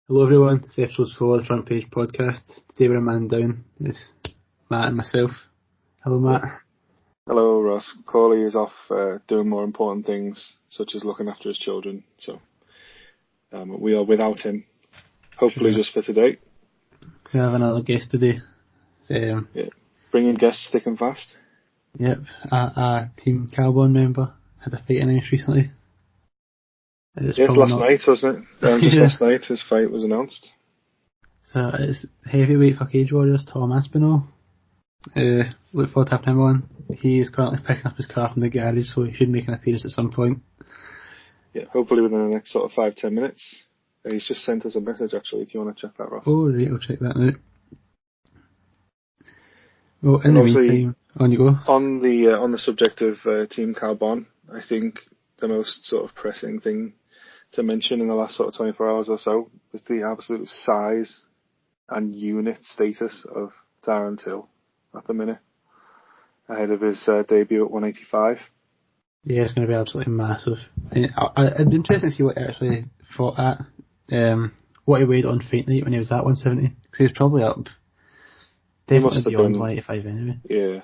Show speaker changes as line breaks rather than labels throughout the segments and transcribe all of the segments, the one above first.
Hello everyone, it's episode 4 of the Front Page Podcast. Today we're a man down. It's Matt and myself. Hello Matt.
Hello Ross. Cauley is off doing more important things, such as looking after his children. So we are without him, hopefully just for today.
We have another guest today.
Bringing guests thick and fast.
Yep, a Team Calbon member had a fight announced recently.
Last night, wasn't it? Just last night his fight was announced.
So it's heavyweight for Cage Warriors, Tom Aspinall. Look forward to having him on. He is currently picking up his car from the garage, so he should make an appearance at some point. Yeah,
hopefully within the next sort of 5-10 minutes. He's just sent us a message actually, if you want to check that, Ross.
Oh, right, I'll check that out. Well, in the meantime, on you go.
On the subject of Team Calbon, I think the most sort of pressing thing to mention in the last sort of 24 hours or so is the absolute size and unit status of Darren Till at the minute, ahead of his debut at 185.
Yeah, it's going to be absolutely massive. It'd be interesting to see what he actually fought at, what he weighed on Fight Night when he was at 170, because he was probably up definitely beyond 185 anyway.
Yeah,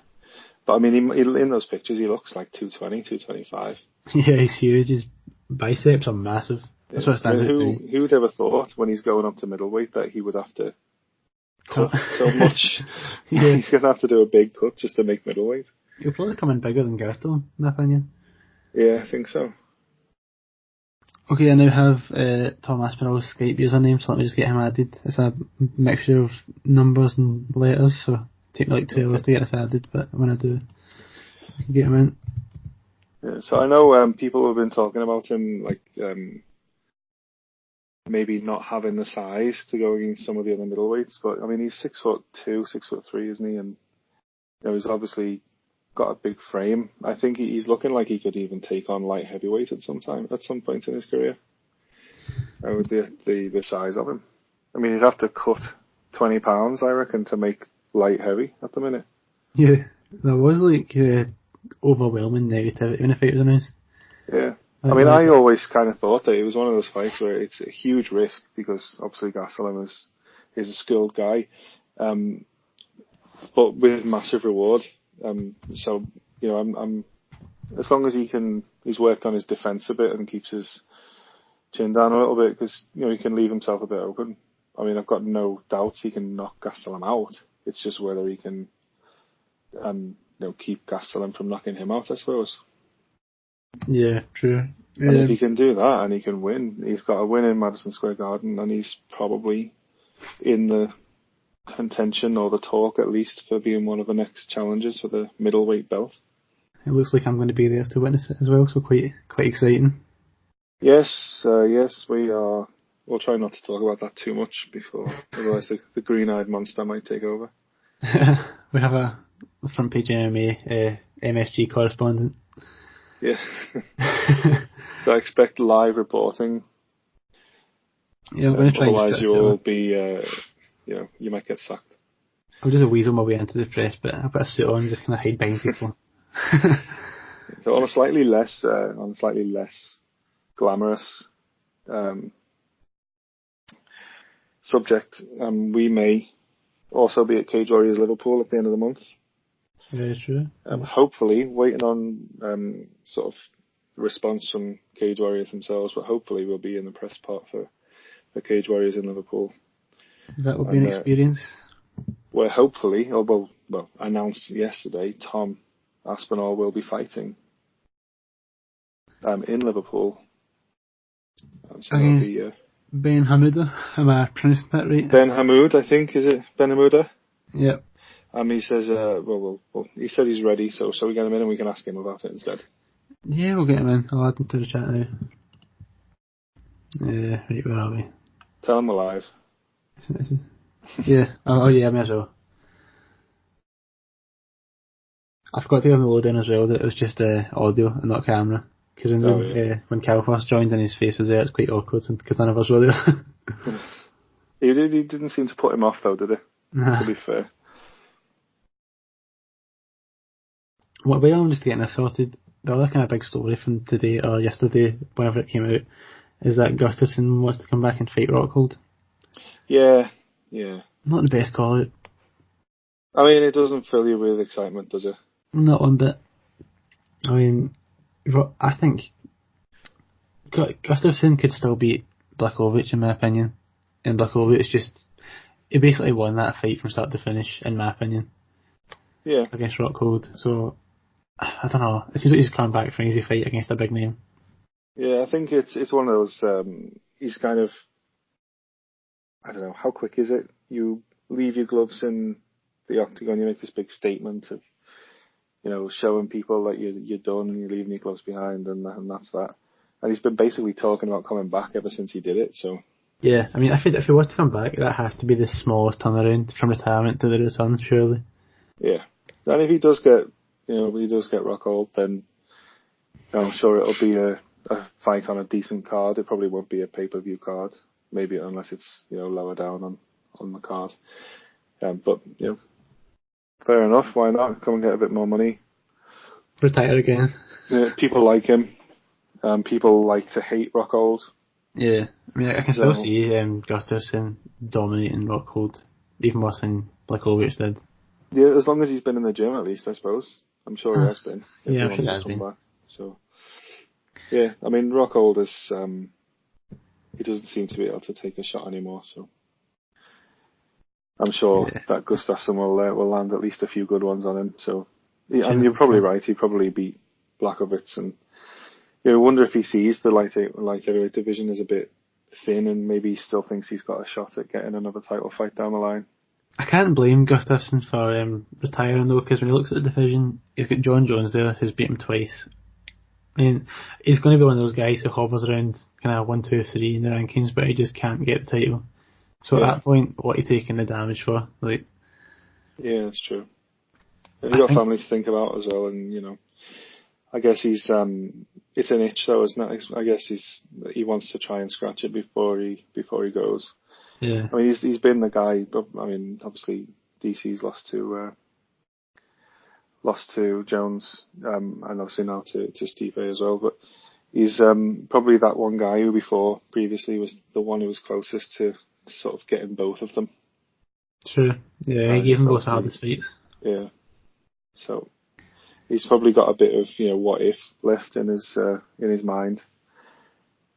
but I mean, in those pictures he looks like 220, 225.
Yeah, he's huge. His biceps are massive. That's what stands out to me.
Who would ever thought when he's going up to middleweight that he would have to cut so much? Yeah. He's going to have to do a big cut just to make middleweight.
He'll probably come in bigger than Gastelum, in my opinion.
Yeah, I think so.
Okay, I now have Tom Aspinall's Skype username, so let me just get him added. It's a mixture of numbers and letters, so it'll take me like 2 hours to get this added, but when I do, I can get him in.
Yeah, so I know people have been talking about him, like maybe not having the size to go against some of the other middleweights, but I mean he's 6'2", 6'3", isn't he? And he's obviously got a big frame. I think he's looking like he could even take on light heavyweight at some point in his career. With the size of him, I mean he'd have to cut 20 pounds, I reckon, to make light heavy at the minute.
Yeah, there was like overwhelming negativity when the fight was announced.
Yeah. I mean, I always kind of thought that it was one of those fights where it's a huge risk because obviously Gastelum is a skilled guy, but with massive reward. So I'm as long as he's worked on his defence a bit and keeps his chin down a little bit, because he can leave himself a bit open. I mean, I've got no doubts he can knock Gastelum out. It's just whether he can keep Gastelum from knocking him out, I suppose.
Yeah, true.
And if he can do that and he can win, he's got a win in Madison Square Garden, and he's probably in the contention, or the talk at least, for being one of the next challengers for the middleweight belt.
It looks like I'm going to be there to witness it as well, so quite exciting.
Yes, we are. We'll try not to talk about that too much before, otherwise the green-eyed monster might take over.
We have a Front Page MMA MSG correspondent.
Yeah. So I expect live reporting.
Yeah, I'm going to try.
Otherwise, you'll be, you might get sacked.
I'll just weasel my way into the press, but I've got a suit on, just kind of hide behind people.
So on a slightly less glamorous subject, we may also be at Cage Warriors Liverpool at the end of the month.
Very true.
Hopefully, waiting on sort of response from Cage Warriors themselves, but hopefully we'll be in the press part for Cage Warriors in Liverpool.
That will be an experience.
Where hopefully, announced yesterday, Tom Aspinall will be fighting in Liverpool. So
Ben Hamuda, am I pronouncing that right?
Ben Hamoud, I think, is it? Ben Hamuda?
Yep.
He says, he said he's ready, so we get him in and we can ask him about it instead.
Yeah, we'll get him in. I'll add him to the chat now. Right, where are we?
Tell him we're live.
Yeah, I may as well. I forgot to give him the lowdown as well, that it was just audio and not camera. Because when Cal first joined and his face was there, it's quite awkward because none of us were there.
He didn't seem to put him off though, did he? To be fair.
Well, I'm just getting this sorted. The other kind of big story from today or yesterday, whenever it came out, is that Gustafsson wants to come back and fight Rockhold.
Yeah.
Not the best call out.
I mean, it doesn't fill you with excitement, does it?
Not one bit. I mean, I think Gustafsson could still beat Blachowicz in my opinion. And Blachowicz he basically won that fight from start to finish, in my opinion.
Yeah.
Against Rockhold. So, I don't know. It seems like he's coming back for an easy fight against a big name.
Yeah, I think it's one of those, he's kind of, I don't know, how quick is it? You leave your gloves in the octagon, you make this big statement of, showing people that you're done and you're leaving your gloves behind, and that's that. And he's been basically talking about coming back ever since he did it, so.
Yeah, I mean, if he was to come back, that has to be the smallest turnaround from retirement to the return, surely.
Yeah. And if he does get, Rockhold, then I'm sure it'll be a fight on a decent card. It probably won't be a pay-per-view card, maybe unless it's, lower down on the card. But, fair enough, why not? Come and get a bit more money.
Retire again.
Yeah, people like him. People like to hate Rockhold.
Yeah, I mean, I can still see Gustafsson dominating Rockhold, even worse than Blachowicz did.
Yeah, as long as he's been in the gym, at least, I suppose. I'm sure he has been. If
Yeah,
he
I'm
wants
sure he
to
has
come
been.
back. So, yeah, I mean, Rockhold is, he doesn't seem to be able to take a shot anymore, so I'm sure that Gustafsson will land at least a few good ones on him. So, and you're probably right. He probably beat Blachowicz, and I wonder if he sees the light heavyweight division as a bit thin, and maybe he still thinks he's got a shot at getting another title fight down the line.
I can't blame Gustafsson for retiring though, because when he looks at the division, he's got John Jones there, who's beat him twice. I mean, he's going to be one of those guys who hovers around kind of 1, 2, 3 in the rankings, but he just can't get the title. So at that point, what are you taking the damage for? Like,
yeah, that's true. And you've got family to think about as well, and I guess he's it's an itch though, isn't it? I guess he wants to try and scratch it before he goes.
Yeah.
I mean, he's been the guy. I mean, obviously DC's lost to Jones, and obviously now to Stipe as well. But he's probably that one guy who previously was the one who was closest to sort of getting both of them.
True. Yeah, he gave them both the hardest fights.
Yeah. So he's probably got a bit of what if left in his mind.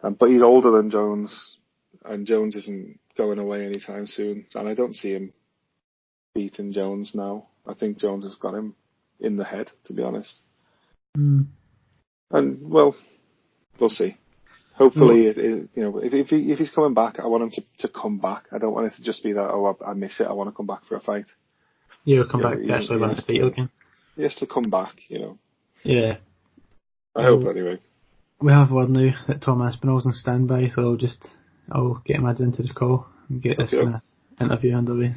But he's older than Jones, and Jones isn't going away anytime soon. And I don't see him beating Jones now. I think Jones has got him in the head, to be honest.
Mm.
And well, we'll see. Hopefully, if he's coming back, I want him to come back. I don't want it to just be that, oh, I miss it, I want to come back for a fight.
Yeah, come back to actually win a title again.
He has to come back,
Yeah.
I hope anyway.
We have word now that Tom Aspinall's on standby, so I'll get him added into the call and get this kind of interview underway.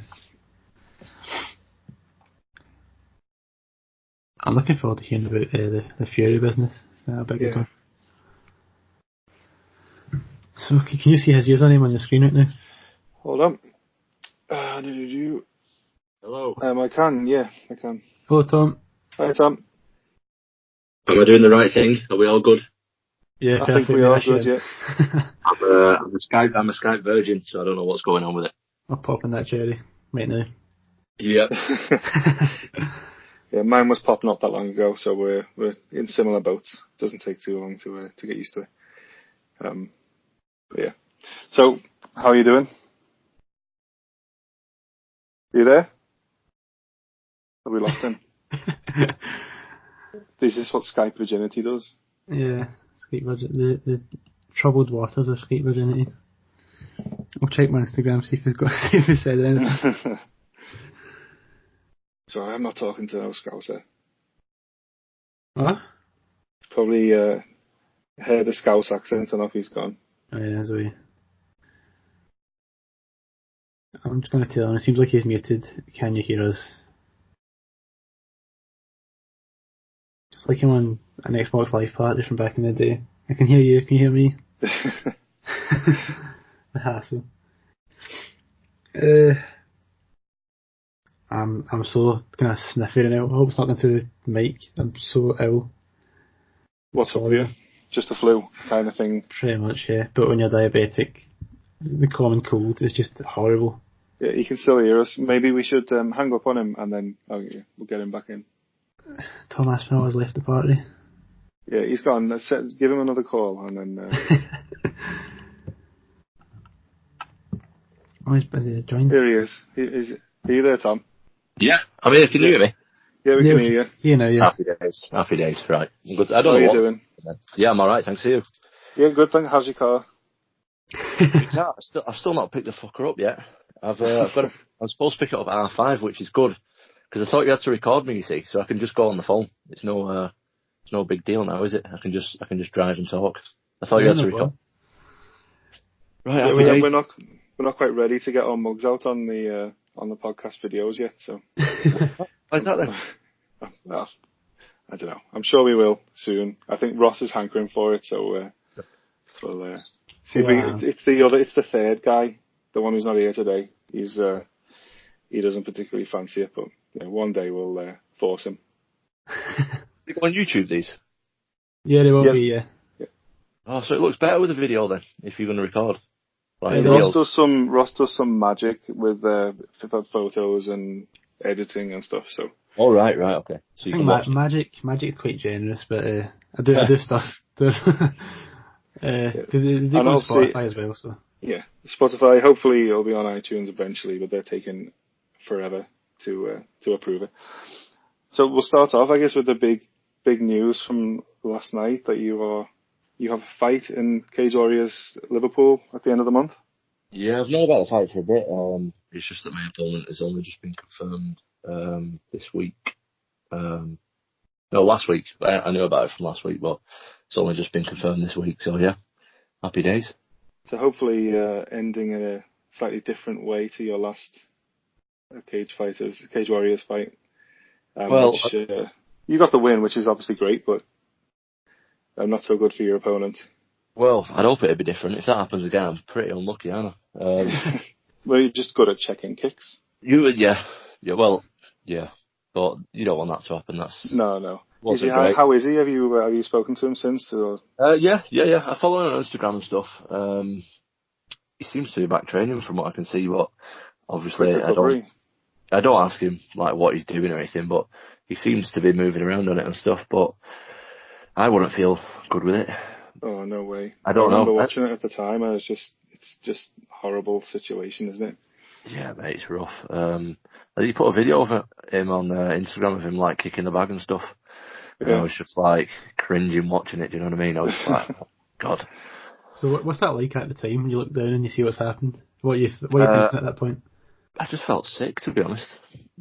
I'm looking forward to hearing about the Fury business. One. So can you see his username on your screen right now?
Hold on.
Hello.
I can, yeah, I can.
Hello, Tom.
Hi, Tom.
Am I doing the right thing? Are we all good?
Yeah,
I think we are good, yeah.
I'm a Skype virgin, so I don't know what's going on with it.
I'll pop in that cherry right now.
Yeah.
Yeah, mine was popping up that long ago, so we're in similar boats. Doesn't take too long to get used to it. But yeah. So, how are you doing? Are you there? Have we lost him? Is this what Skype virginity does?
Yeah, Skype virginity. The troubled waters of Skype virginity. I'll check my Instagram, see if he's said anything.
Sorry, I'm not talking to no Scouser.
What?
Probably heard a Scouse accent and off he's gone.
Oh yeah, that's way. I'm just going to tell him, it seems like he's muted. Can you hear us? Just like him on an Xbox Live party from back in the day. I can hear you, can you hear me? The hassle. I'm so kind of sniffy right now. I hope it's not going through the mic. I'm so ill.
What's up with you? Just a flu kind of thing?
Pretty much, yeah. But when you're diabetic, The common cold is just horrible.
Yeah, he can still hear us. Maybe we should hang up on him and then we'll get him back in.
Tom Aspinall has left the party.
Yeah, he's gone. Give him another call and then.
Oh, he's busy joining.
Here he is. Are you there, Tom?
Yeah, I'm here. Can you hear me?
Yeah, we can hear you.
You know, yeah.
Happy days. Right. Good. I don't
How
know
are you
what.
doing?
Yeah, I'm all right. Thanks to you.
Yeah, good thing. How's your car?
I've still not picked the fucker up yet. I'm supposed to pick it up at R5, which is good because I thought you had to record me. You see, so I can just go on the phone. It's no big deal now, is it? I can just drive and talk. I thought you had to record. Right.
Yeah, we're not quite ready to get our mugs out on the podcast videos yet. So.
Why's that then?
I don't know. I'm sure we will soon. I think Ross is hankering for it, so we'll see. Wow. It's the third guy, the one who's not here today. He doesn't particularly fancy it, but one day we'll force him.
They go on YouTube, these?
Yeah, they will be. Yeah.
Oh, so it looks better with the video then, if you're going to record.
Like Ross does some magic with photos and editing and stuff. So.
Oh right, okay. So
I think magic is quite generous, but I do stuff. They do on Spotify as well. So. Yeah,
Spotify. Hopefully it'll be on iTunes eventually, but they're taking forever to approve it. So we'll start off, I guess, with the big news from last night that you have a fight in Cage Warriors Liverpool at the end of the month.
Yeah, I've known about the fight for a bit. It's just that my opponent has only just been confirmed this week. No, last week. I knew about it from last week, but it's only just been confirmed this week. So yeah, happy days.
So hopefully ending in a slightly different way to your last Cage Warriors fight. Which, you got the win, which is obviously great, but not so good for your opponent.
Well, I'd hope it'd be different. If that happens again, I'm pretty unlucky, aren't I?
Well, you're just good at checking kicks.
Yeah, but you don't want that to happen.
No. How is he? Have you spoken to him since? Or?
Yeah. I follow him on Instagram and stuff. He seems to be back training from what I can see, but obviously I don't ask him like what he's doing or anything, but he seems to be moving around on it and stuff. But I wouldn't feel good with it.
Oh no way!
I remember
watching it at the time. It's just horrible situation, isn't it?
Yeah, mate, it's rough. He put a video of him on Instagram of him like kicking the bag and stuff. And I was just like cringing watching it. Do you know what I mean? I was like, oh, God.
So what's that like at the time when you look down and you see what's happened? What are you thinking at that point?
I just felt sick, to be honest.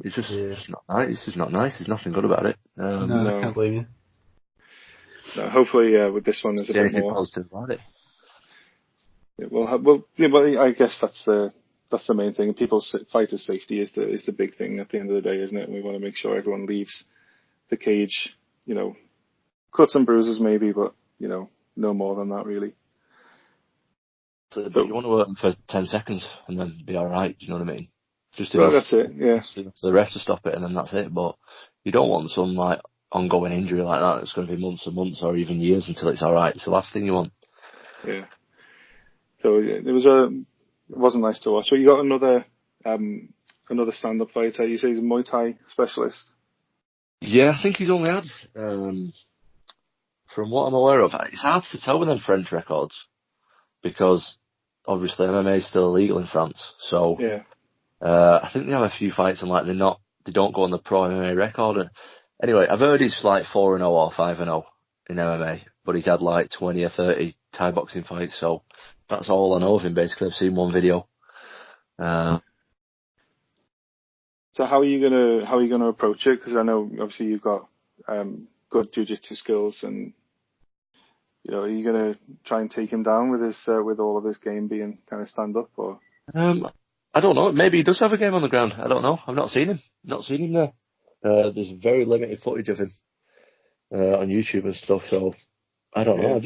It's just not nice. It's just not nice. There's nothing good about it.
No, I can't blame you.
No, hopefully, with this one, there's a bit more
positive about it.
Well, I guess that's the main thing. People's fighters' safety is the big thing at the end of the day, isn't it? And we want to make sure everyone leaves the cage, cuts and bruises maybe, but no more than that really.
So you want to work for 10 seconds and then be all right. Do you know what I mean? Just
that's it. Yeah.
So the ref to stop it and then that's it. But you don't want some like ongoing injury like that. It's going to be months and months or even years until it's all right. It's the last thing you want.
Yeah. So it wasn't nice to watch. So you got another stand-up fighter. You say he's a Muay Thai specialist.
Yeah, I think he's only had, from what I'm aware of, it's hard to tell with them French records because obviously MMA is still illegal in France. So
yeah.
I think they have a few fights and like they don't go on the pro MMA record. And anyway, I've heard he's like 4-0 or 5-0 in MMA, but he's had like 20 or 30 Thai boxing fights. So that's all I know of him. Basically, I've seen one video.
So how are you gonna approach it? Because I know obviously you've got good jiu-jitsu skills, and are you gonna try and take him down with with all of his game being kind of stand up, or?
I don't know. Maybe he does have a game on the ground. I don't know. I've not seen him. There. There's very limited footage of him on YouTube and stuff. So I don't know.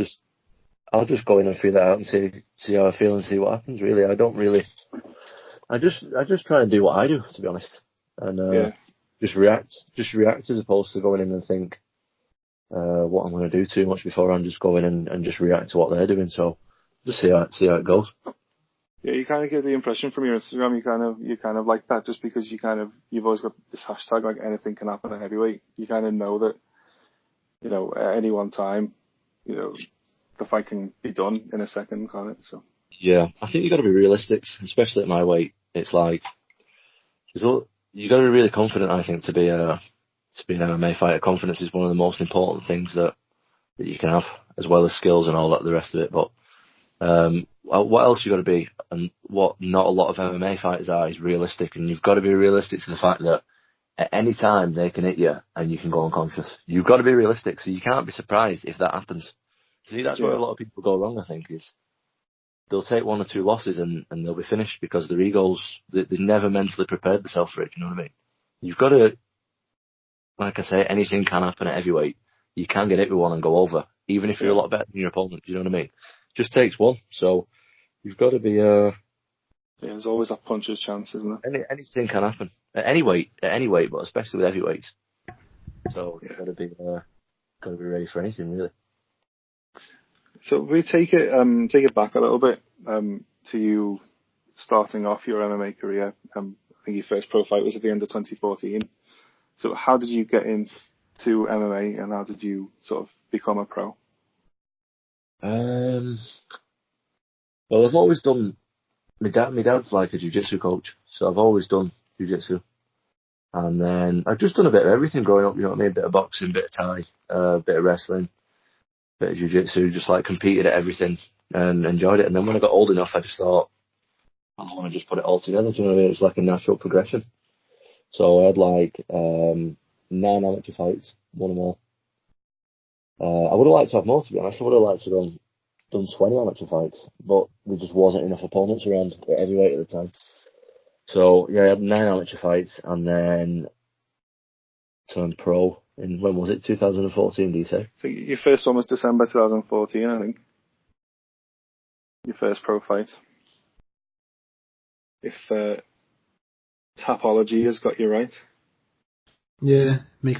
I'll just go in and feel that out and see how I feel and see what happens. Really, I don't really. I just try and do what I do, to be honest, and just react as opposed to going in and think what I'm going to do too much before I'm just going in and just react to what they're doing. So just see how it goes.
Yeah, you kind of get the impression from your Instagram, you kind of like that just because you've always got this hashtag like anything can happen at heavyweight. You kind of know that, at any one time, the fight can be done in a second, can't it? So.
Yeah, I think you got to be realistic, especially at my weight. It's like you got to be really confident. I think to be an MMA fighter, confidence is one of the most important things that you can have, as well as skills and all that, the rest of it. But what else you got to be, and what not a lot of MMA fighters are, is realistic. And you've got to be realistic to the fact that at any time they can hit you and you can go unconscious. You've got to be realistic, so you can't be surprised if that happens. See, that's where a lot of people go wrong, I think, is they'll take one or two losses and they'll be finished because their egos, they never mentally prepared themselves for it, you know what I mean? You've got to, like I say, anything can happen at heavyweight. You can get hit with one and go over, even if you're a lot better than your opponent, you know what I mean? Just takes one, so you've got to be...
Yeah, there's always that puncher's chance, isn't there?
Anything can happen. At any weight, but especially with heavyweights. So you've got to be ready for anything, really.
So we take it back a little bit to you starting off your MMA career. I think your first pro fight was at the end of 2014. So how did you get into MMA and how did you sort of become a pro?
Well, I've always done. My dad's like a jiu-jitsu coach, so I've always done jiu-jitsu. And then I've just done a bit of everything growing up, you know what I mean? A bit of boxing, a bit of Thai, a bit of wrestling, a bit of jiu-jitsu, just like competed at everything and enjoyed it. And then when I got old enough, I just thought, I want to just put it all together, do you know what I mean? It was like a natural progression. So I had like 9 amateur fights, won them all. I would have liked to have more, to be honest. I would have liked to have done 20 amateur fights, but there just wasn't enough opponents around at heavyweight at the time. So yeah, I had 9 amateur fights and then turned pro in, when was it, 2014, do you say?
I think your first one was December 2014, I think. Your first pro fight. If Tapology has got you right.
Yeah,
my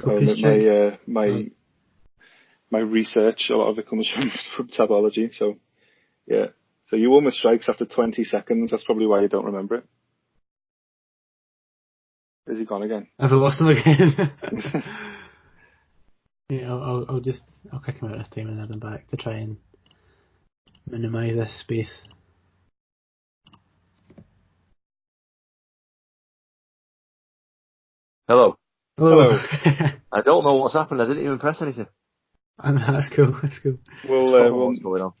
research, a lot of it comes from Tapology. So yeah, so you won with strikes after 20 seconds. That's probably why you don't remember it. Is he gone again?
Have I lost him again? Yeah, I'll kick him out this time and add him back to try and minimise this space.
Hello.
Hello.
I don't know what's happened. I didn't even press anything.
That's cool.
Well,
what's going on?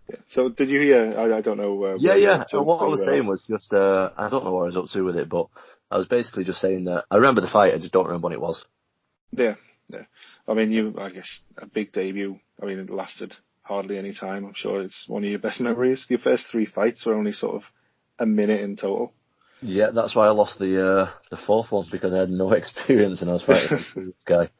Yeah. So did you hear? I don't know.
Yeah. So what I was saying was just, I don't know what I was up to with it, but I was basically just saying that I remember the fight. I just don't remember when it was.
Yeah. I mean, I guess a big debut. I mean, it lasted hardly any time. I'm sure it's one of your best memories. Your first 3 fights were only sort of a minute in total.
Yeah, that's why I lost the fourth one, because I had no experience and I was fighting this guy.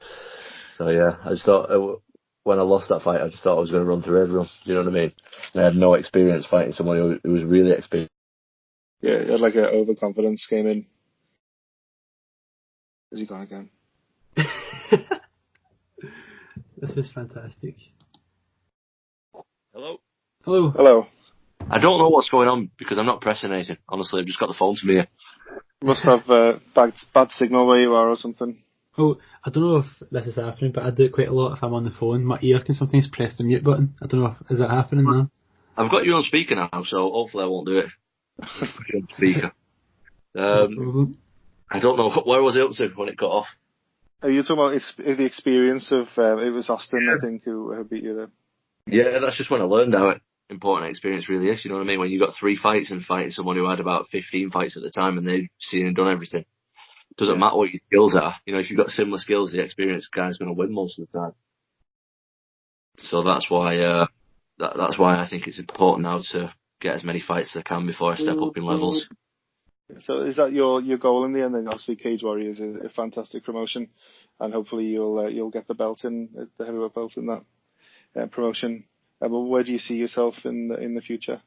So yeah, I just thought when I lost that fight, I just thought I was going to run through everyone. Do you know what I mean? I had no experience fighting someone who was really experienced.
Yeah, you had like an overconfidence came in. Is he gone again?
This is fantastic.
Hello. I don't know what's going on because I'm not pressing anything. Honestly, I've just got the phone to me here.
Must have bad signal where you are or something.
Oh, I don't know if this is happening, but I do it quite a lot if I'm on the phone. My ear can sometimes press the mute button. I don't know is that happening now?
I've got you on speaker now, so hopefully I won't do it. Put you on speaker. I don't know, where was it up to when it got off?
Are you talking about the experience of, it was Austin, I think, who beat you there?
Yeah, that's just when I learned how important experience really is, you know what I mean? When you got 3 fights and fighting someone who had about 15 fights at the time and they've seen and done everything. Doesn't matter what your skills are. You know, if you've got similar skills, the experienced guy's going to win most of the time. So that's why that's why I think it's important now to get as many fights as I can before I step up in levels.
So is that your goal in the end? Then obviously Cage Warriors is a fantastic promotion, and hopefully you'll get the belt the heavyweight belt in that promotion. But where do you see yourself in the future?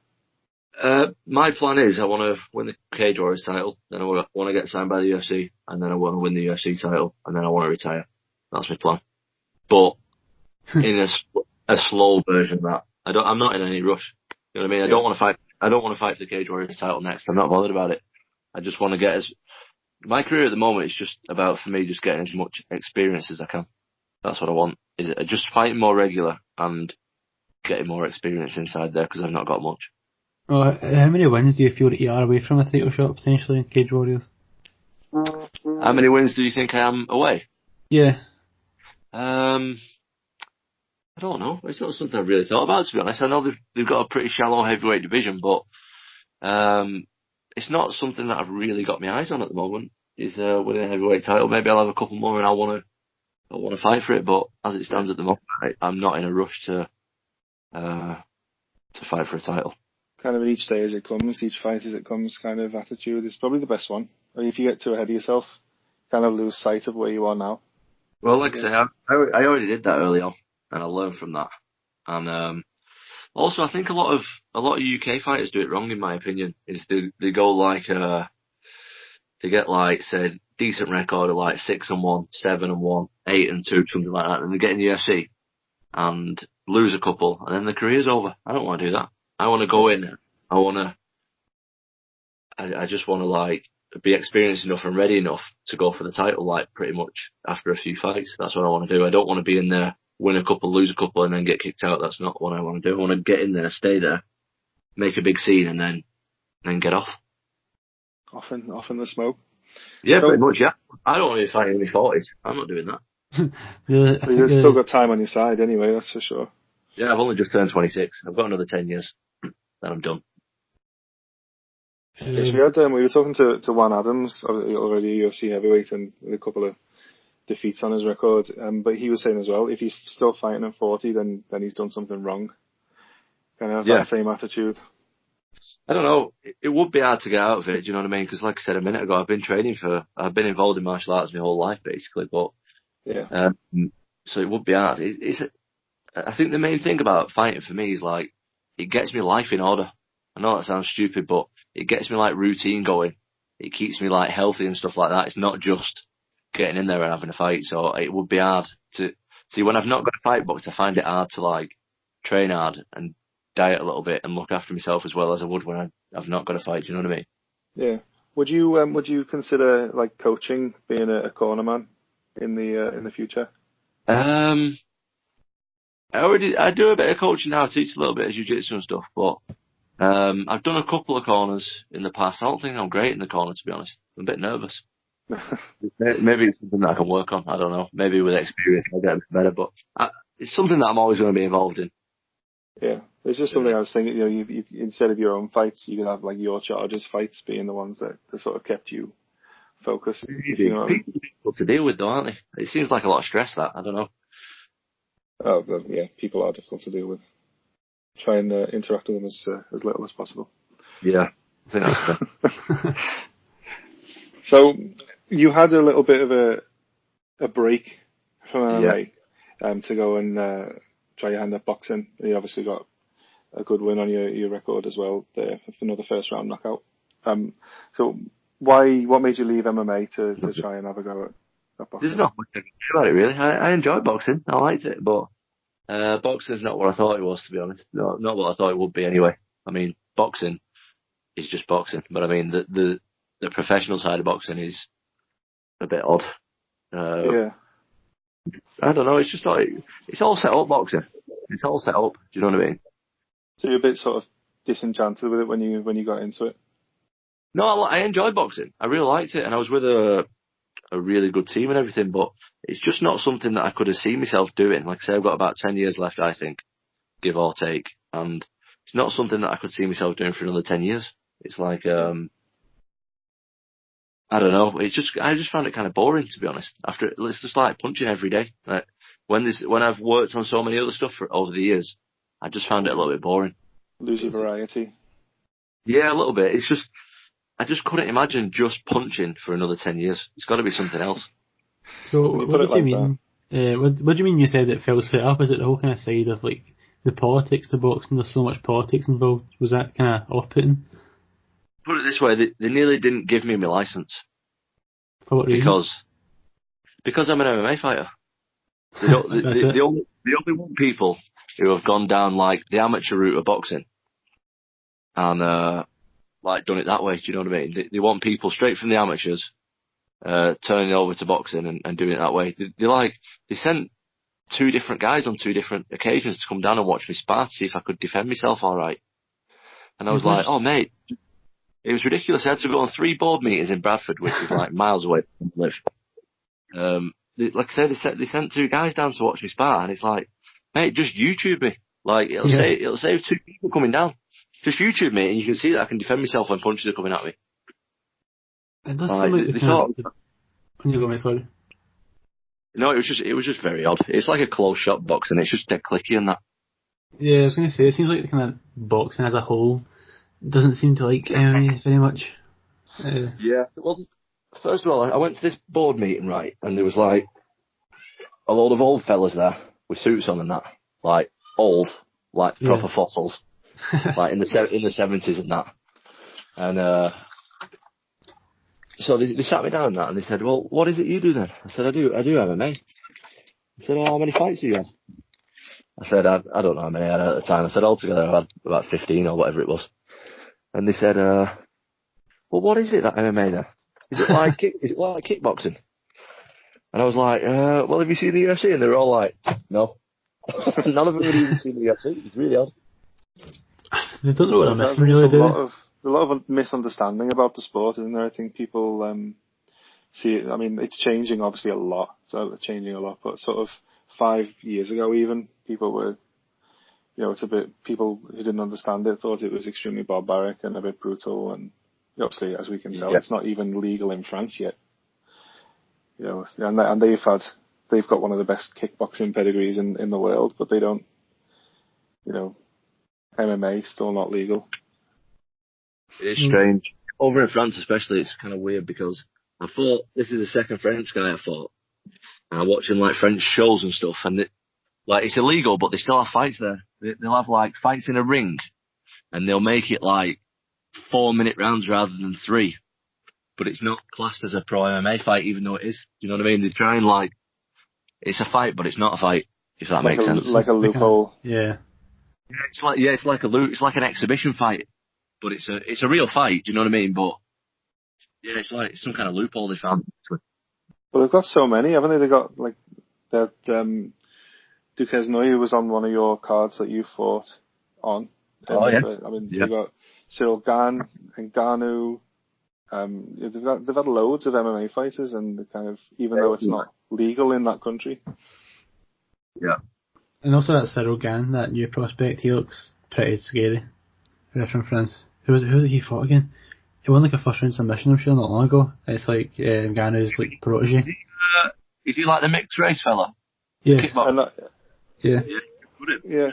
My plan is I want to win the Cage Warriors title, then I want to get signed by the UFC, and then I want to win the UFC title, and then I want to retire. That's my plan. But in a slow version of that. I'm not in any rush. You know what I mean? I don't want to fight I don't want to fight for the Cage Warriors title next. I'm not bothered about it. I just want to get my career at the moment is just about, for me, just getting as much experience as I can. That's what I want. Is it just fighting more regular and getting more experience inside there, because I've not got much.
Well, how many wins do you feel that you are away from a title shot potentially in Cage Warriors?
How many wins do you think I am away?
Yeah.
I don't know. It's not something I've really thought about, to be honest. I know they've got a pretty shallow heavyweight division, but it's not something that I've really got my eyes on at the moment. Is winning a heavyweight title. Maybe I'll have a couple more and I want to fight for it. But as it stands at the moment, I'm not in a rush to fight for a title.
Kind of each day as it comes, each fight as it comes kind of attitude is probably the best one. I mean, if you get too ahead of yourself, kind of lose sight of where you are now.
Well, like I say, I already did that early on, and I learned from that. And also, I think a lot of UK fighters do it wrong, in my opinion. Is they go like they get like, say, decent record of like 6-1, 7-1, 8-2, something like that, and they get in the UFC and lose a couple, and then the career's over. I don't want to do that. I want to go in. I just want to like be experienced enough and ready enough to go for the title, like pretty much after a few fights. That's what I want to do. I don't want to be in there, win a couple, lose a couple, and then get kicked out. That's not what I want to do. I want to get in there, stay there, make a big scene, and then get off.
Off in the smoke.
Yeah, pretty much. Yeah, I don't want to be fighting in my 40s. I'm not doing that.
You've still got time on your side anyway. That's for sure.
Yeah, I've only just turned 26. I've got another 10 years. Then I'm done.
Yes, we were talking to Juan Adams, already a UFC heavyweight, and with a couple of defeats on his record. But he was saying as well, if he's still fighting at 40, then he's done something wrong. Kind of that same attitude.
I don't know. It would be hard to get out of it. Do you know what I mean? Because, like I said a minute ago, I've been involved in martial arts my whole life, basically. But so it would be hard. I think the main thing about fighting for me is like it gets me life in order. I know that sounds stupid, but it gets me like routine going. It keeps me like healthy and stuff like that. It's not just getting in there and having a fight. So it would be hard to see when I've not got a fight booked. I find it hard to like train hard and diet a little bit and look after myself as well as I would when I've not got a fight. Do you know what I mean? Yeah.
Would you consider like coaching, being a corner man in the future?
I do a bit of coaching now. I teach a little bit of jiu-jitsu and stuff, but I've done a couple of corners in the past. I don't think I'm great in the corner, to be honest. I'm a bit nervous. Maybe it's something that I can work on. I don't know. Maybe with experience I'll get better, but it's something that I'm always going to be involved in.
Yeah, it's just something I was thinking. You instead of your own fights, you could have like your charges fights being the ones that sort of kept you focused. You know,
people are difficult to deal with, though, aren't they? It seems like a lot of stress. That I don't know.
Oh, well, yeah, people are difficult to deal with. Try and interact with them as little as possible.
Yeah, I think that's fair.
So you had a little bit of a break from MMA to go and try your hand at boxing. You obviously got a good win on your record as well there for another first round knockout. So what made you leave MMA to try and have a go at boxing?
There's not much I can say about it, really. I enjoyed boxing. I liked it, but boxing's not what I thought it was, to be honest. Not what I thought it would be anyway. I mean, boxing is just boxing, but I mean, the professional side of boxing is a bit odd. I don't know, it's just like, it's all set up, boxing. It's all set up, do you know what I mean?
So you're a bit sort of disenchanted with it when you got into it?
No, I enjoyed boxing. I really liked it, and I was with a really good team and everything, but it's just not something that I could have seen myself doing. Like I say, I've got about 10 years left, I think, give or take, and it's not something that I could see myself doing for another 10 years. It's like, I don't know. I just found it kind of boring, to be honest. It's just like punching every day. Like when I've worked on so many other stuff over the years, I just found it a little bit boring.
Lose your variety.
Yeah, a little bit. It's just, I just couldn't imagine just punching for another 10 years. It's got to be something else.
So what do you mean? What do you mean you said it felt set up? Is it the whole kind of side of like the politics to boxing? There's so much politics involved. Was that kind of off-putting?
Put it this way, they nearly didn't give me my license.
For what reason?
Because I'm an MMA fighter. They only want people who have gone down like the amateur route of boxing. and like done it that way. Do you know what I mean? They want people straight from the amateurs turning over to boxing and doing it that way. They sent 2 different guys on 2 different occasions to come down and watch me spar to see if I could defend myself all right. And I was like, oh mate, it was ridiculous. I had to go on 3 board meetings in Bradford, which is like miles away from where I live. Like I said, they sent 2 guys down to watch me spar, and it's like, mate, just YouTube me. Like it'll save 2 people coming down. Just YouTube me, and you can see that I can defend myself when punches are coming at me.
It does seem like when you go, mate, sorry.
No, it was just very odd. It's like a close shot boxing. It's just dead clicky and that.
Yeah, I was going to say, it seems like the kind of boxing as a whole doesn't seem to like MMA very much.
Yeah. Well, first of all, I went to this board meeting, right, and there was like a load of old fellas there with suits on and that, like old, like proper fossils, like in the 70s and that. And so they sat me down and that, and they said, "Well, what is it you do then?" I said, "I do MMA." They said, "Oh, how many fights do you have?" I said, I don't know how many I had at the time. I said, altogether I had about 15 or whatever it was. And they said, well, what is it, that MMA then? Is it like kickboxing? And I was like, well, have you seen the UFC? And they were all like, no. None of them had even seen the UFC. It's really odd.
They don't know what they're missing, really, do they?
A lot of misunderstanding about the sport, isn't there? I think people see it. I mean, it's changing obviously a lot. But sort of 5 years ago, even people were, people who didn't understand it thought it was extremely barbaric and a bit brutal. And obviously, as we can tell, it's not even legal in France yet. And they've got one of the best kickboxing pedigrees in the world, but they don't. MMA still not legal.
It is strange. Over in France especially, it's kind of weird because I thought this is the second French guy I fought. And I'm watching like French shows and stuff, and it's illegal, but they still have fights there. They'll have like fights in a ring, and they'll make it like 4-minute rounds rather than 3. But it's not classed as a pro MMA fight, even though it is. Do you know what I mean? They try and it's a fight, but it's not a fight. If that makes sense.
Like a loophole.
Yeah.
It's like an exhibition fight, but it's a real fight. Do you know what I mean? But yeah, it's like some kind of loophole they found.
Well, they've got so many, haven't they? They got like that Duquesnoy, who was on one of your cards that you fought on.
Oh yeah.
They've got Cyril Gane and Ganu. They've had loads of MMA fighters, and even though it's not legal in that country.
Yeah.
And also that Cyril Gane, that new prospect, he looks pretty scary. They're from France. Who was it he fought again? He won like a first round submission, I'm sure, not long ago. It's like Ganu's like protege.
Is he like the mixed race fella?
Yeah.
Yeah.
Good.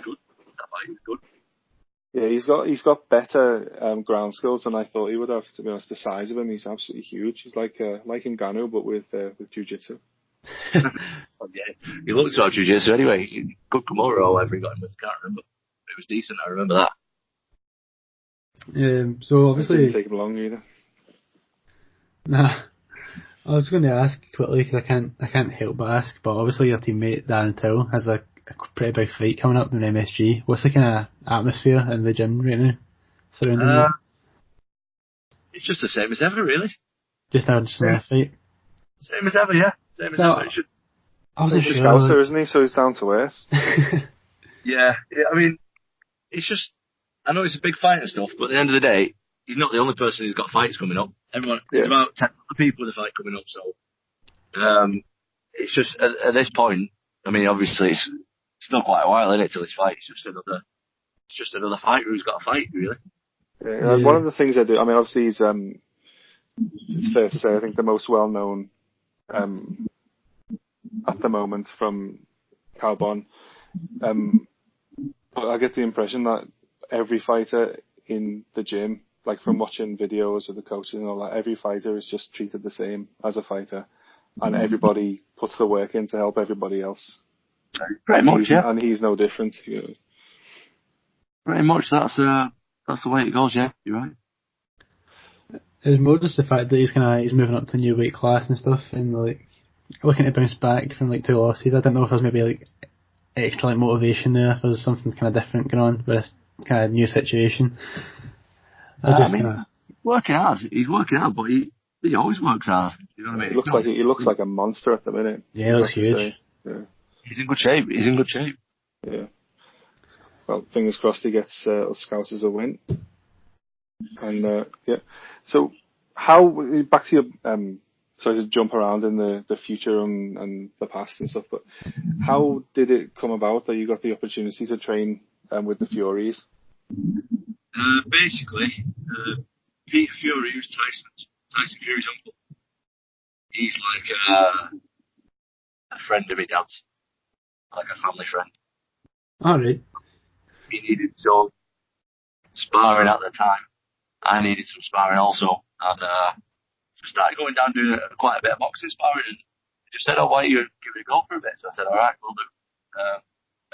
Yeah, he's got better ground skills than I thought he would have. To be honest, the size of him, he's absolutely huge. He's like Ngannou, but with jiu-jitsu.
Yeah, he looks like jiu-jitsu anyway. Good Kimura or whatever he got him with, I can't remember. It was decent, I remember that.
So obviously,
it didn't take him long either.
Nah, I was going to ask quickly because I can't help but ask. But obviously, your teammate Darren Till has a pretty big fight coming up in MSG. What's the kind of atmosphere in the gym right now surrounding you?
It's just the same as ever, really.
Just a fight.
Same as ever, yeah. Same as ever.
I wasn't
he's
sure.
a Scouser, isn't he? So he's down to earth.
Yeah. I mean, it's just. I know it's a big fight and stuff, but at the end of the day, he's not the only person who's got fights coming up. There's about 10 other people with a fight coming up, so it's just at this point. I mean, obviously, it's still quite a while in it till his fight. It's just another fighter who's got a fight, really.
Yeah, one of the things I do. I mean, obviously, he's it's fair to say I think the most well known at the moment from Carbon. But I get the impression that every fighter in the gym, like from watching videos of the coaches and all that, every fighter is just treated the same as a fighter, and everybody puts the work in to help everybody else.
Pretty much, yeah.
And he's no different.
Pretty much, that's the way it goes. Yeah, you're right.
It's more just the fact that he's moving up to a new weight class and stuff, and like looking to bounce back from like 2 losses. I don't know if there's maybe like extra like motivation there, if there's something kind of different going on with this kind of new situation. Just
working hard. He's working hard, but he always works hard. You know what I mean?
He looks like a monster at the minute.
Yeah, he looks huge.
Yeah.
He's in good shape.
Yeah. Well, fingers crossed he gets us Scousers a win. And yeah. So, back to your sorry to jump around in the future and the past and stuff, but how did it come about that you got the opportunity to train with the Furies?
Basically, Peter Fury, who's Tyson Fury's uncle, he's like a friend of my dad's, like a family friend.
Alright.
He needed some sparring at the time. I needed some sparring also, and started going down doing quite a bit of boxing sparring, and he just said, "Oh, why don't you give it a go for a bit?" So I said, "All right, we'll do."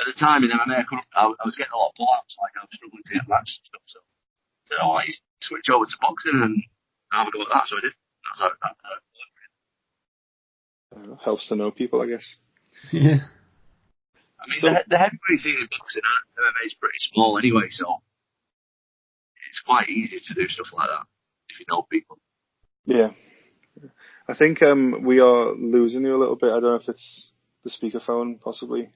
At the time in MMA, I was getting a lot of pull-ups, like I was struggling to get matches and stuff. So I said, "Oh, why don't you switch over to boxing and have a go at that?" So I did. That's how
Helps to know people, I guess.
Yeah.
I mean, the heavyweight scene in boxing and MMA is pretty small anyway, so it's quite easy to do stuff like that if you know people.
Yeah. I think we are losing you a little bit. I don't know if it's the speakerphone, possibly.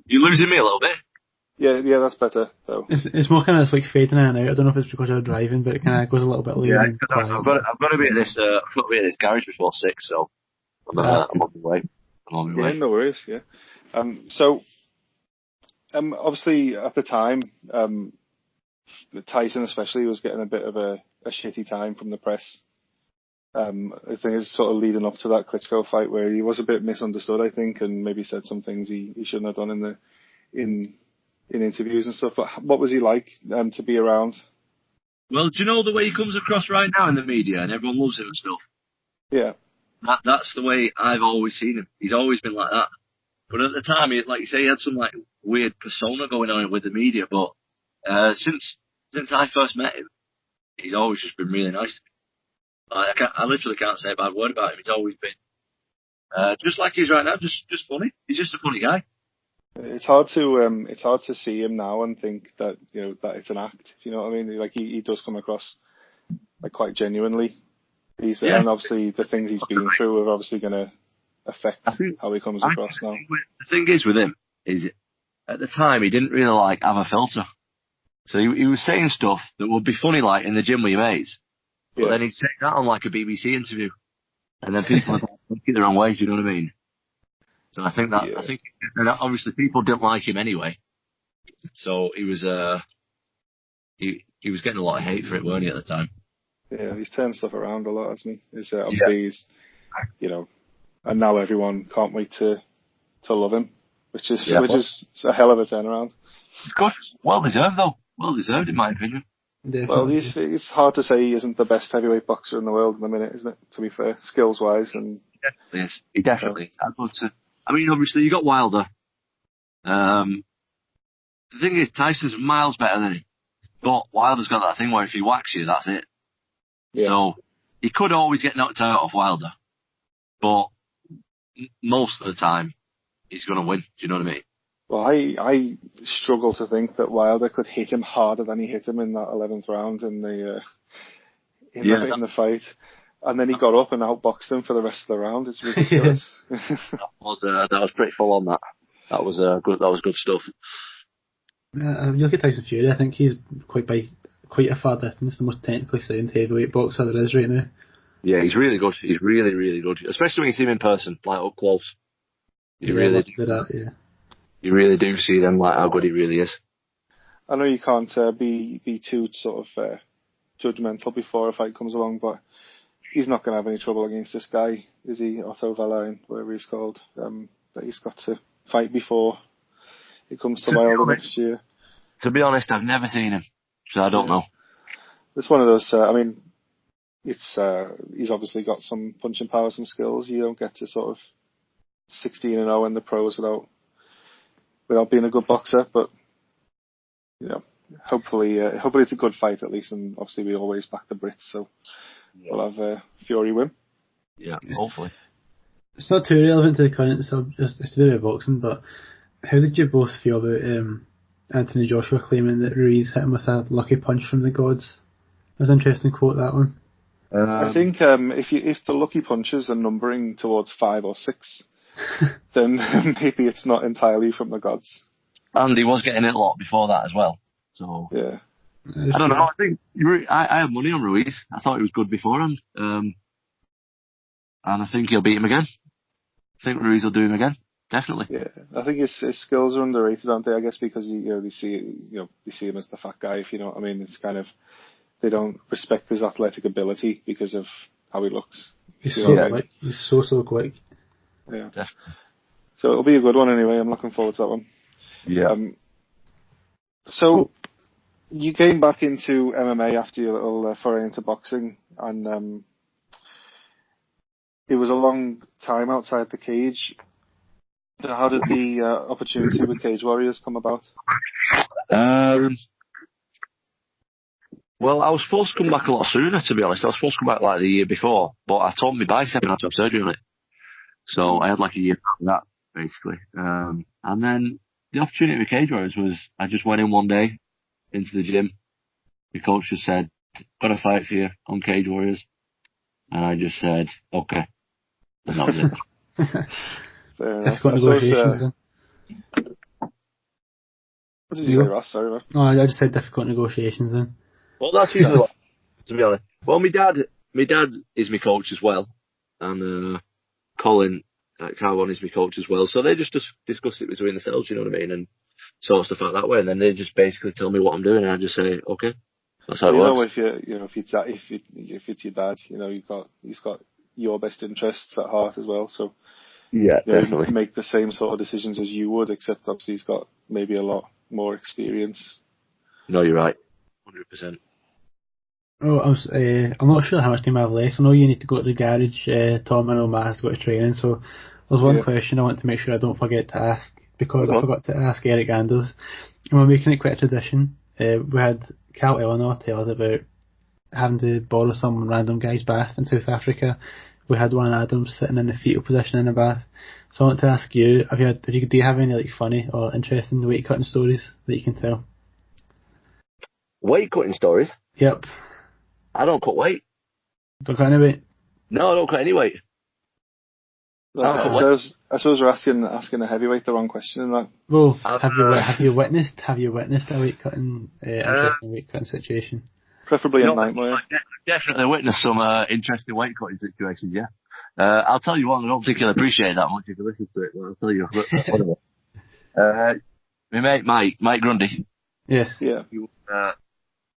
You're losing me a little bit?
Yeah, that's better, though.
It's more kind of like fading in and out. I don't know if it's because you're driving, but it kind of goes a little bit later.
Yeah, I've got to be at this garage before 6, so I'm on the way.
Yeah, no worries, yeah. So, obviously, at the time, Tyson especially was getting a bit of a shitty time from the press. I think it's sort of leading up to that Klitschko fight where he was a bit misunderstood, I think, and maybe said some things he shouldn't have done in interviews and stuff. But what was he like to be around?
Well, do you know the way he comes across right now in the media, and everyone loves him and stuff? Yeah. That's the way I've always seen him. He's always been like that. But at the time, like you say, he had some like weird persona going on with the media. But since I first met him, he's always just been really nice to me. I literally can't say a bad word about him. He's always been just like he is right now, just funny. He's just a funny guy.
It's hard to see him now and think that that it's an act. You know what I mean? Like he does come across like quite genuinely. And obviously the things he's been through are obviously going to affect how he comes across now.
The thing is with him is at the time he didn't really have a filter, so he was saying stuff that would be funny like in the gym with your mates, but then he'd say that on like a BBC interview, and then people would take it the wrong way. Do you know what I mean? So I think and obviously people didn't like him anyway, so he was he was getting a lot of hate for it, weren't he, at the time?
Yeah, he's turned stuff around a lot, hasn't he? He's and now everyone can't wait to love him, which is a hell of a turnaround.
Of course, well deserved though. Well deserved in my opinion.
Well, it's hard to say he isn't the best heavyweight boxer in the world in the minute, isn't it? To be fair, skills wise, and
he definitely is. I mean, obviously you got Wilder. The thing is, Tyson's miles better than him, but Wilder's got that thing where if he whacks you, that's it. Yeah. So he could always get knocked out of Wilder, but most of the time he's going to win. Do you know what I mean?
Well, I struggle to think that Wilder could hit him harder than he hit him in that 11th round in the fight, and then he got up and outboxed him for the rest of the round. It's ridiculous.
That was pretty full on. That was good stuff.
You look at Tyson Fury. I think he's quite a far distance the most technically sound heavyweight boxer there is right now.
Yeah, he's really good. He's really, really good. Especially when you see him in person, like up close. You really do see them, like how good he really is.
I know you can't be too sort of judgmental before a fight comes along, but he's not going to have any trouble against this guy, is he? Otto Valline, whatever he's called, that he's got to fight before it comes to Wilder next year.
To be honest, I've never seen him, so I don't know.
It's one of those. I mean, he's obviously got some punching power, some skills. You don't get to sort of 16-0 in the pros without being a good boxer, but hopefully it's a good fight at least, and obviously we always back the Brits, so we'll have Fury win.
Yeah, hopefully.
It's not too relevant to the current subject, it's to do with boxing, but how did you both feel about Anthony Joshua claiming that Ruiz hit him with a lucky punch from the gods. It was an interesting quote, that one.
I think if the lucky punches are numbering towards 5 or 6, then maybe it's not entirely from the gods.
And he was getting it a lot before that as well. So
yeah,
I don't know. I think I have money on Ruiz. I thought he was good beforehand, and I think he'll beat him again. I think Ruiz will do him again, definitely.
Yeah, I think his skills are underrated, aren't they? I guess because they see him as the fat guy. If you know what I mean, it's kind of they don't respect his athletic ability because of how he looks.
He's so quick. He's so quick.
Yeah. Definitely. So it'll be a good one anyway. I'm looking forward to that one.
Yeah.
So you came back into MMA after your little foray into boxing, and it was a long time outside the cage. How did the opportunity with Cage Warriors come about?
Well, I was supposed to come back a lot sooner, to be honest. I was supposed to come back like the year before, but I told my bicep and I had to have surgery on it. So I had like a year after that, basically. And then the opportunity with Cage Warriors was I just went in one day into the gym. The coach just said, got a fight for you on Cage Warriors. And I just said, okay. And that was it.
Fair enough.
Difficult negotiations then.
What did you say, Ross? Sorry, man.
No, I just said difficult negotiations then.
Well, that's usually what, to be honest. Well, my dad is my coach as well. And Colin at Car1 is my coach as well. So they just discuss it between themselves, you know what I mean? And sort stuff out that way. And then they just basically tell me what I'm doing and I just say, okay. That's how it works.
If it's your dad, he's got your best interests at heart as well. So
yeah, definitely
he make the same sort of decisions as you would, except obviously he's got maybe a lot more experience.
No, you're right, 100%.
Oh, I'm not sure how much time I have left. I know you need to go to the garage, Tom. I know Matt has to go to training, so there's one question I want to make sure I don't forget to ask, because I forgot to ask Eric Anders. And we're making it quite a tradition. We had Cal Eleanor tell us about having to borrow some random guy's bath in South Africa. We had one Adam sitting in the fetal position in a bath. So I want to ask you, do you have any like funny or interesting weight cutting stories that you can tell?
Weight cutting stories?
Yep.
I don't cut weight.
Don't cut any weight?
No, I don't cut any weight.
I suppose we're asking a heavyweight the wrong question in that.
Well, have you witnessed a weight cutting interesting weight cutting situation?
Preferably in Nightmare.
Definitely witnessed some interesting weight cutting situations. Yeah, I'll tell you one. I don't think you'll appreciate that much if you listen to it, but I'll tell you. My mate Mike Grundy.
Yes.
Yeah.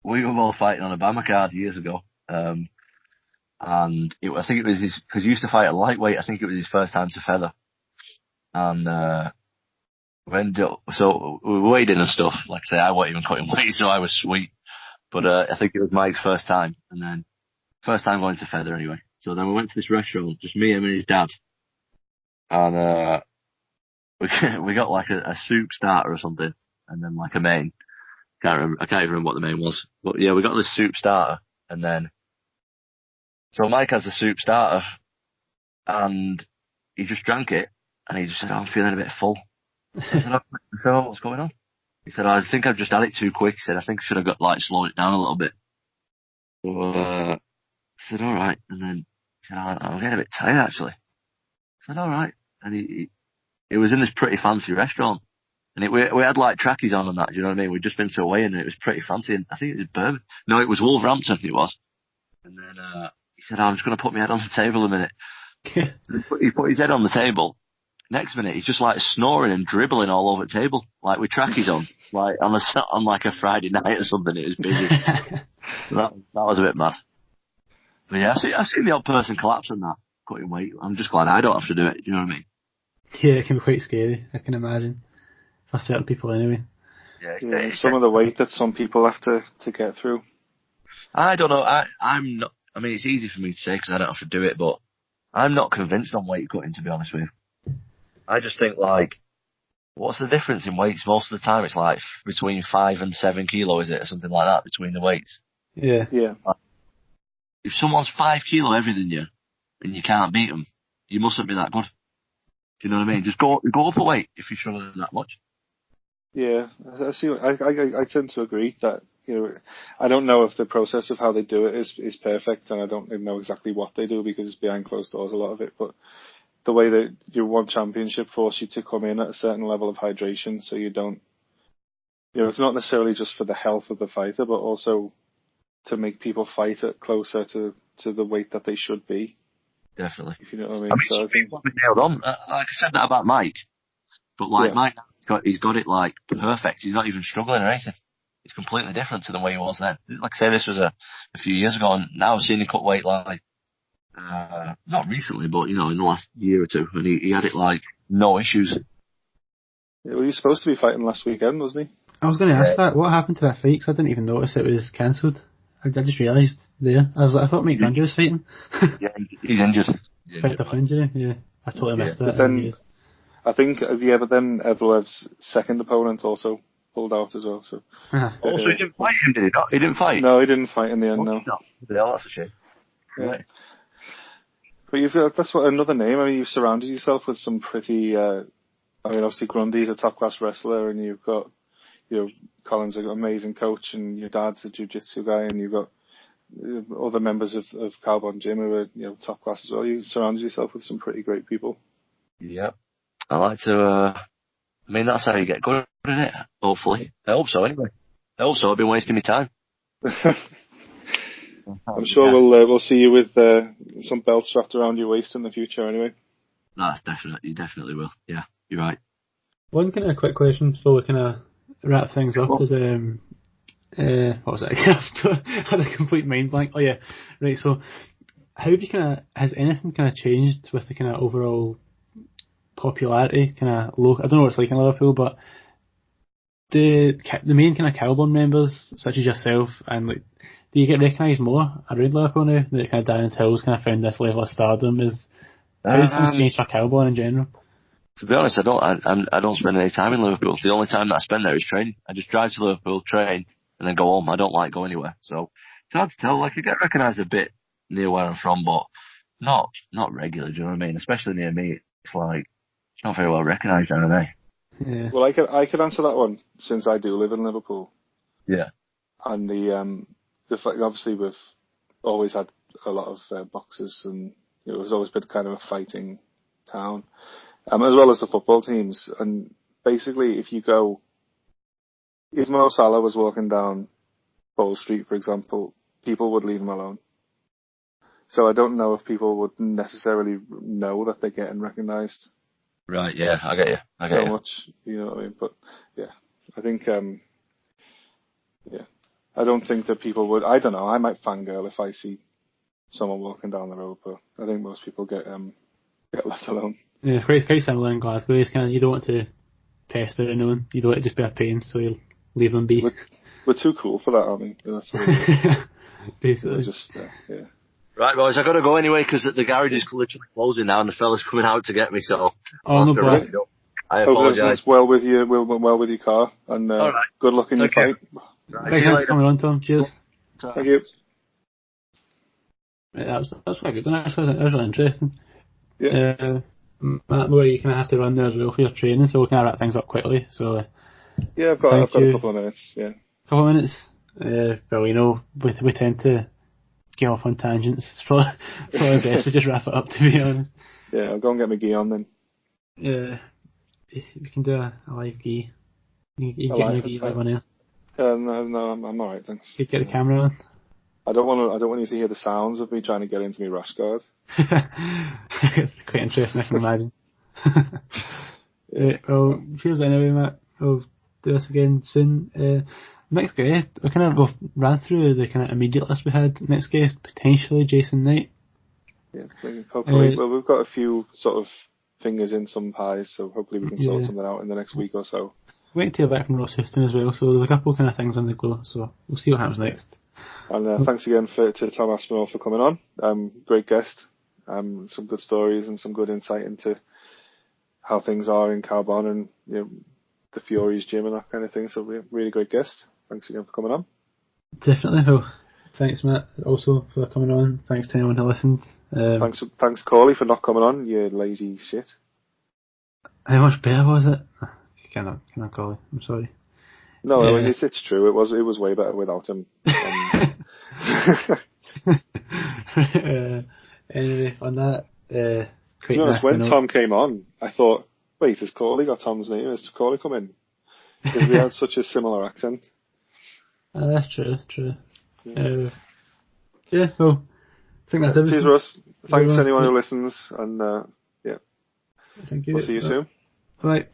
We were all fighting on a Bama card years ago. And I think it was because he used to fight at lightweight. I think it was his first time to feather. And so we weighed in and stuff. Like I say, I wasn't even cutting weight, so I was sweet. But I think it was Mike's first time, and then first time going to feather anyway. So then we went to this restaurant, just me, him, and his dad, and we got like a soup starter or something, and then like a main. I can't even remember what the main was, but yeah, we got this soup starter, and then so Mike has the soup starter, and he just drank it, and he just said, "I'm feeling a bit full." I said, "So what's going on?" He said, "I think I've just had it too quick." He said, "I think I should have slowed it down a little bit." So I said, "All right," and then he said, "I'm getting a bit tired actually." I said, "All right," and he was in this pretty fancy restaurant. And we had like trackies on and that, do you know what I mean? We'd just been to a weigh-in and it was pretty fancy, and I think it was Birmingham. No, it was Wolverhampton it was. And then he said, I'm just going to put my head on the table a minute. He put his head on the table. Next minute, he's just like snoring and dribbling all over the table, like with trackies on, like on like a Friday night or something. It was busy. So that was a bit mad. But yeah, I've seen the odd person collapse on that, cutting weight. I'm just glad I don't have to do it, do you know what I mean?
Yeah, it can be quite scary, I can imagine. For certain people anyway.
Yeah, some of the weight that some people have to get through.
I don't know. I'm not. I mean, it's easy for me to say because I don't have to do it, but I'm not convinced on weight cutting, to be honest with you. I just think like, what's the difference in weights? Most of the time, it's like between 5 and 7 kilo, is it, or something like that between the weights?
Yeah.
Yeah.
If someone's 5 kilo heavier than you and you can't beat them, you mustn't be that good. Do you know what I mean? Just go up a weight if you're struggling that much.
Yeah, I see. I tend to agree that, you know, I don't know if the process of how they do it is perfect, and I don't even know exactly what they do because it's behind closed doors, a lot of it. But the way that your one championship force you to come in at a certain level of hydration, so you don't, you know, it's not necessarily just for the health of the fighter, but also to make people fight it closer to the weight that they should be.
Definitely.
If you know what I mean.
I mean,
So I think,
people have been nailed on. Like I said that about Mike, but like
yeah,
Mike, he's got it like perfect. He's not even struggling or anything. It's completely different to the way he was then. Like I say, this was a few years ago, and now I've seen him cut weight like not recently, but you know, in the last year or two, and he had it like no issues.
well, he was supposed to be fighting last weekend, wasn't he?
I was going to ask that. What happened to that fight? 'Cause I didn't even notice it was cancelled. I just realised there. I was like, I thought Mike Grundy was fighting.
Yeah, he's injured.
Fight off injury. Yeah, I totally missed that.
But then I think but then Evolev's second opponent also pulled out as well. So.
Uh-huh.
Oh, so he didn't fight him, did he not? He didn't fight?
No, he didn't fight in the end, no.
Yeah, that's a shame.
Yeah.
Right.
But that's what another name. I mean, you've surrounded yourself with some pretty. I mean, obviously Grundy's a top class wrestler, and you've got, you know, Colin's an amazing coach, and your dad's a jiu-jitsu guy, and you've got other members of Carbon Gym who are, you know, top class as well. You surrounded yourself with some pretty great people.
Yeah. I like to. I mean, that's how you get good, isn't it? Hopefully. I hope so. Anyway. I hope so. I've been wasting my time.
I'm sure we'll see you with some belts wrapped around your waist in the future anyway.
No, definitely, you definitely will. Yeah, you're right.
One kind of quick question before we kind of wrap things up is what was it? I had a complete mind blank. Oh yeah, right. So, how have you has anything kind of changed with the kind of overall popularity? Kind of low. I don't know what it's like in Liverpool, but the main kind of Cowburn members, such as yourself, and like, do you get recognised more around Liverpool now? That kind of Darren Till's kind of found this level of stardom. How's things changed for Cowburn in general?
To be honest, I don't spend any time in Liverpool. The only time that I spend there is training. I just drive to Liverpool, train, and then go home. I don't like going anywhere. So it's hard to tell. Like, I get recognised a bit near where I'm from, but not regularly. Do you know what I mean? Especially near me, it's like it's not very well recognised down there.
Yeah.
Well, I could answer that one since I do live in Liverpool.
Yeah.
And the fact, obviously we've always had a lot of boxers, and it was always been kind of a fighting town, as well as the football teams. And basically, if Mo Salah was walking down Bowl Street, for example, people would leave him alone. So I don't know if people would necessarily know that they're getting recognised.
Right, yeah, I get you.
So much, you know what I mean? But yeah, I think, I don't think that people would. I don't know. I might fangirl if I see someone walking down the road, but I think most people get left alone.
Yeah, it's quite similar in Glasgow. It's kind of, you don't want to pester anyone. You don't want it to just be a pain, so you leave them be.
We're too cool for that, aren't we? That's what it is.
Basically.
Just yeah.
Right, boys, I got to go anyway because the garage is literally closing now, and the fella's coming out to get me. So
no problem.
I
Hope
apologise.
everything's well with your car, and good luck in your fight.
Right,
Thanks for coming on, Tom. Cheers.
Thank you.
Right, that's quite good. Actually, that was really interesting.
Yeah.
Matt, you kind of have to run there as well for your training, so we'll kind of wrap things up quickly. So.
Yeah, I've got a couple of minutes. Yeah.
Couple of minutes. Well, you know, we tend to get off on tangents. It's probably best we just wrap it up, to be honest.
Yeah, I'll go and get my gi on then.
Yeah, we can do a live gi. You can get my gi live on air.
No, I'm alright, thanks.
You get the camera on.
I don't want you to hear the sounds of me trying to get into my rash guard.
Quite interesting, I can imagine. Well, cheers anyway, Matt. We'll do this again soon. Next guest, we've ran through the kind of immediate list we had. Next guest, potentially Jason Knight.
Yeah, hopefully. Well, we've got a few sort of fingers in some pies, so hopefully we can sort something out in the next week or so.
Waiting to hear back from Ross Houston as well, so there's a couple kind of things on the go, so we'll see what happens next.
And thanks again to Tom Aspinall for coming on. Great guest. Some good stories and some good insight into how things are in Carbon and, you know, the Fury's gym and that kind of thing. So really great guest. Thanks again for coming on.
Definitely. Well, thanks, Matt, also for coming on. Thanks to anyone who listened.
Thanks, Cauley, for not coming on. You lazy shit.
How much better was it? can I, Cauley? I'm sorry.
No, I mean it's true. It was way better without him.
Anyway, on that,
to be honest, when Tom came on, I thought, wait, has Cauley got Tom's name? Has Cauley come in? Because we had such a similar accent.
That's true. Yeah. Well, I think that's everything.
Cheers, Russ. Thanks to anyone who listens, and yeah.
Thank you.
We'll see you soon.
Bye.